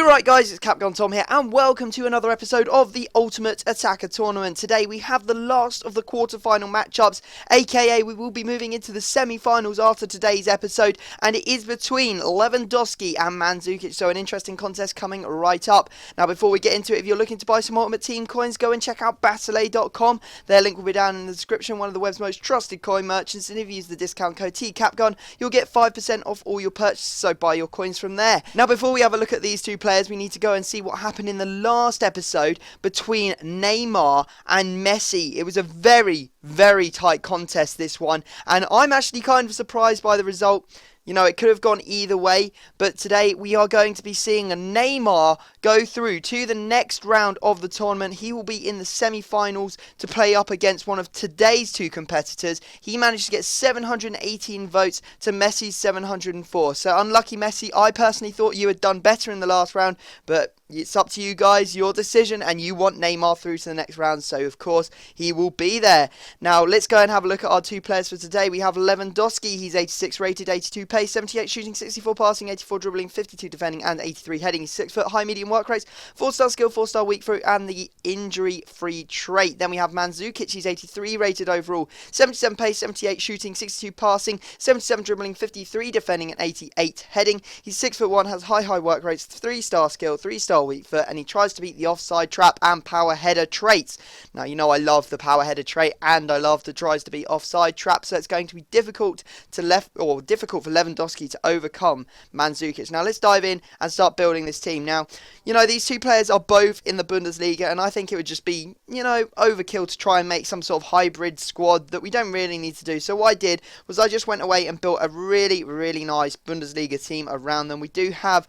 Right guys, it's Capcom Tom here and welcome to another episode of the Ultimate Attacker Tournament. Today we have the last of the quarterfinal matchups, aka we will be moving into the semi-finals after today's episode, and it is between Lewandowski and MANDZUKIC, so an interesting contest coming right up. Now before we get into it, if you're looking to buy some Ultimate Team coins, go and check out Battle.com. Their link will be down in the description, one of the web's most trusted coin merchants, and if you use the discount code TCAPGUN, you'll get 5% off all your purchases, so buy your coins from there. Now before we have a look at these two players, we need to go and see what happened in the last episode between Neymar and Messi. It was a very, very tight contest, this one, and I'm actually kind of surprised by the result. You know, it could have gone either way, but today we are going to be seeing a Neymar go through to the next round of the tournament. He will be in the semi-finals to play up against one of today's two competitors. He managed to get 718 votes to Messi's 704. So unlucky Messi, I personally thought you had done better in the last round, but it's up to you guys, your decision, and you want Neymar through to the next round, so of course he will be there. Now let's go and have a look at our two players for today. We have Lewandowski. He's 86 rated, 82 pace, 78 shooting, 64 passing, 84 dribbling, 52 defending and 83 heading. He's 6 foot, high medium work rates, 4-star skill, 4-star weak foot and the injury free trait. Then we have MANDZUKIC. He's 83 rated overall, 77 pace, 78 shooting, 62 passing, 77 dribbling, 53 defending and 88 heading. He's 6'1", has high work rates, 3-star skill, 3-star weak foot, and he tries to beat the offside trap and power header traits. Now you know I love the power header trait and I love the tries to beat offside trap, so it's going to be difficult for Lewandowski to overcome MANDZUKIC. Now let's dive in and start building this team. Now, you know, these two players are both in the Bundesliga, and I think it would just be, you know, overkill to try and make some sort of hybrid squad that we don't really need to do. So what I did was I just went away and built a really nice Bundesliga team around them. We do have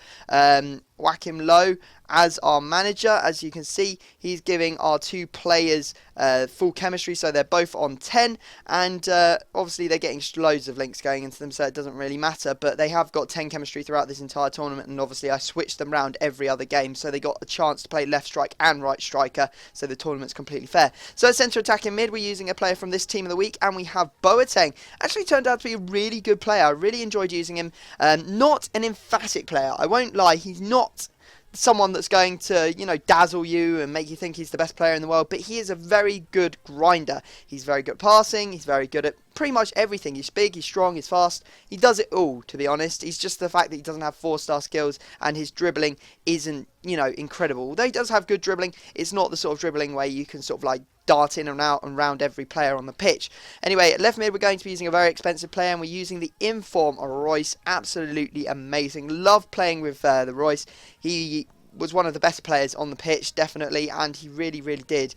Joachim Low as our manager. As you can see, he's giving our two players full chemistry, so they're both on 10, and obviously they're getting loads of links going into them, so it doesn't really matter, but they have got 10 chemistry throughout this entire tournament, and obviously I switched them around every other game, so they got a chance to play left strike and right striker, so the tournament's completely fair. So centre attacking mid, we're using a player from this team of the week, and we have Boateng. Actually turned out to be a really good player. I really enjoyed using him. Not an emphatic player, I won't lie. He's not someone that's going to, you know, dazzle you and make you think he's the best player in the world, but he is a very good grinder. He's very good at passing, he's very good at pretty much everything. He's big, he's strong, he's fast, he does it all, to be honest. He's just the fact that he doesn't have 4-star skills and his dribbling isn't, you know, incredible. Although he does have good dribbling, it's not the sort of dribbling where you can sort of like dart in and out and round every player on the pitch. Anyway, at left mid we're going to be using a very expensive player, and we're using the Inform Royce. Absolutely amazing. Love playing with the Royce. He was one of the best players on the pitch, definitely, and he really did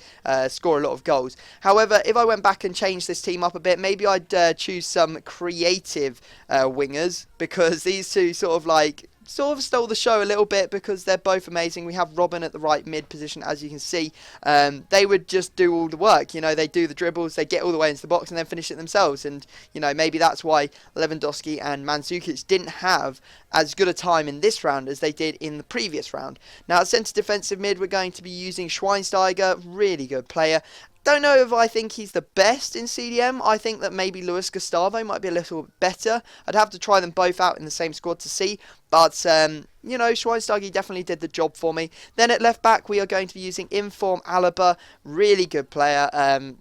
score a lot of goals. However, if I went back and changed this team up a bit, maybe I'd choose some creative wingers, because these two sort of stole the show a little bit, because they're both amazing. We have Robben at the right mid position, as you can see. They would just do all the work, you know, they do the dribbles, they get all the way into the box and then finish it themselves, and you know, maybe that's why Lewandowski and MANDZUKIC didn't have as good a time in this round as they did in the previous round. Now at centre defensive mid we're going to be using Schweinsteiger, really good player. Don't know if I think he's the best in CDM. I think that maybe Luis Gustavo might be a little bit better. I'd have to try them both out in the same squad to see. But, you know, Schweinsteiger definitely did the job for me. Then at left back, we are going to be using Inform Alaba. Really good player.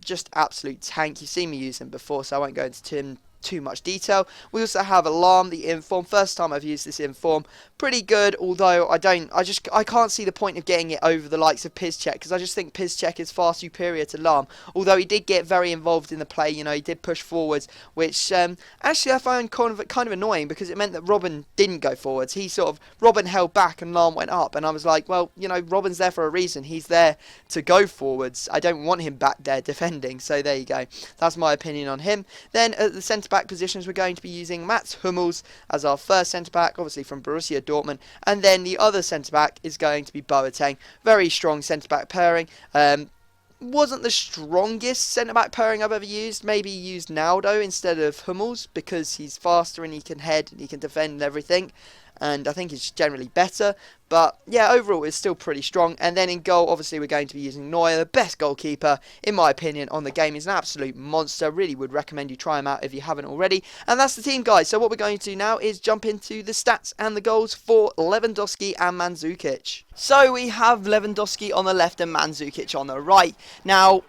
Just absolute tank. You've seen me use him before, so I won't go into too much detail. We also have Alarm, the Inform. First time I've used this Inform. Pretty good, although I can't see the point of getting it over the likes of Piszczek, because I just think Piszczek is far superior to Alarm. Although he did get very involved in the play, you know, he did push forwards, which actually I found kind of annoying, because it meant that Robben didn't go forwards. Robben held back and Alarm went up, and I was like, well, you know, Robben's there for a reason. He's there to go forwards. I don't want him back there defending, so there you go. That's my opinion on him. Then at the centre back positions we're going to be using Mats Hummels as our first centre back, obviously from Borussia Dortmund, and then the other centre back is going to be Boateng. Very strong centre back pairing. Wasn't the strongest centre back pairing I've ever used. Maybe used Naldo instead of Hummels, because he's faster and he can head and he can defend and everything. and I think it's generally better. But yeah, overall it's still pretty strong. And then in goal, obviously we're going to be using Neuer, the best goalkeeper in my opinion on the game. He's an absolute monster. Really would recommend you try him out if you haven't already. And that's the team, guys. So what we're going to do now is jump into the stats and the goals for Lewandowski and Mandzukic. So we have Lewandowski on the left and Mandzukic on the right. Now,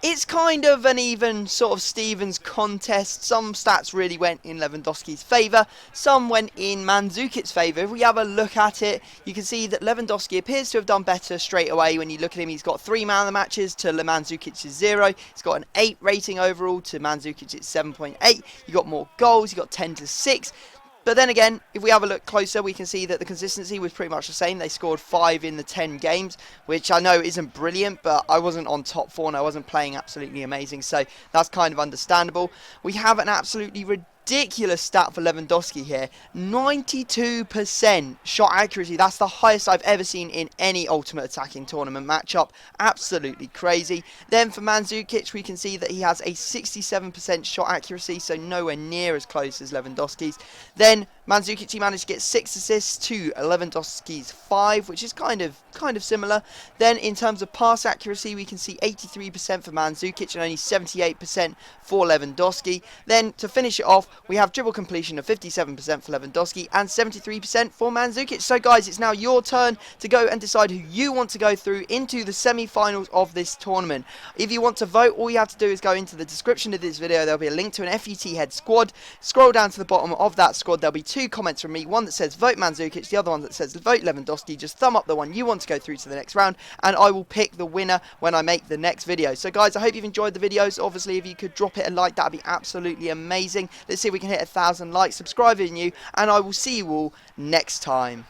it's kind of an even sort of Stevens contest. Some stats really went in Lewandowski's favour, some went in Mandzukic's favour. If we have a look at it, you can see that Lewandowski appears to have done better straight away. When you look at him, he's got 3 man of the matches to Mandzukic's 0. He's got an 8 rating overall to Mandzukic's 7.8. You got more goals, you got 10-6. But then again, if we have a look closer, we can see that the consistency was pretty much the same. They scored 5 in the 10 games, which I know isn't brilliant, but I wasn't on top form and I wasn't playing absolutely amazing, so that's kind of understandable. We have an absolutely ridiculous stat for Lewandowski here. 92% shot accuracy. That's the highest I've ever seen in any Ultimate Attacking Tournament matchup. Absolutely crazy. Then for Mandzukic, we can see that he has a 67% shot accuracy, so nowhere near as close as Lewandowski's. Then Mandzukic, he managed to get 6 assists to Lewandowski's 5, which is kind of similar. Then in terms of pass accuracy, we can see 83% for Mandzukic and only 78% for Lewandowski. Then to finish it off, we have dribble completion of 57% for Lewandowski and 73% for Mandzukic. So guys, it's now your turn to go and decide who you want to go through into the semi-finals of this tournament. If you want to vote, all you have to do is go into the description of this video. There'll be a link to an FUT head squad. Scroll down to the bottom of that squad. There'll be 2 comments from me, one that says vote Mandzukic, the other one that says vote Lewandowski. Just thumb up the one you want to go through to the next round, and I will pick the winner when I make the next video. So guys, I hope you've enjoyed the videos. Obviously, if you could drop it a like, that'd be absolutely amazing. Let's see if we can hit 1,000 likes. Subscribe if you're new, and I will see you all next time.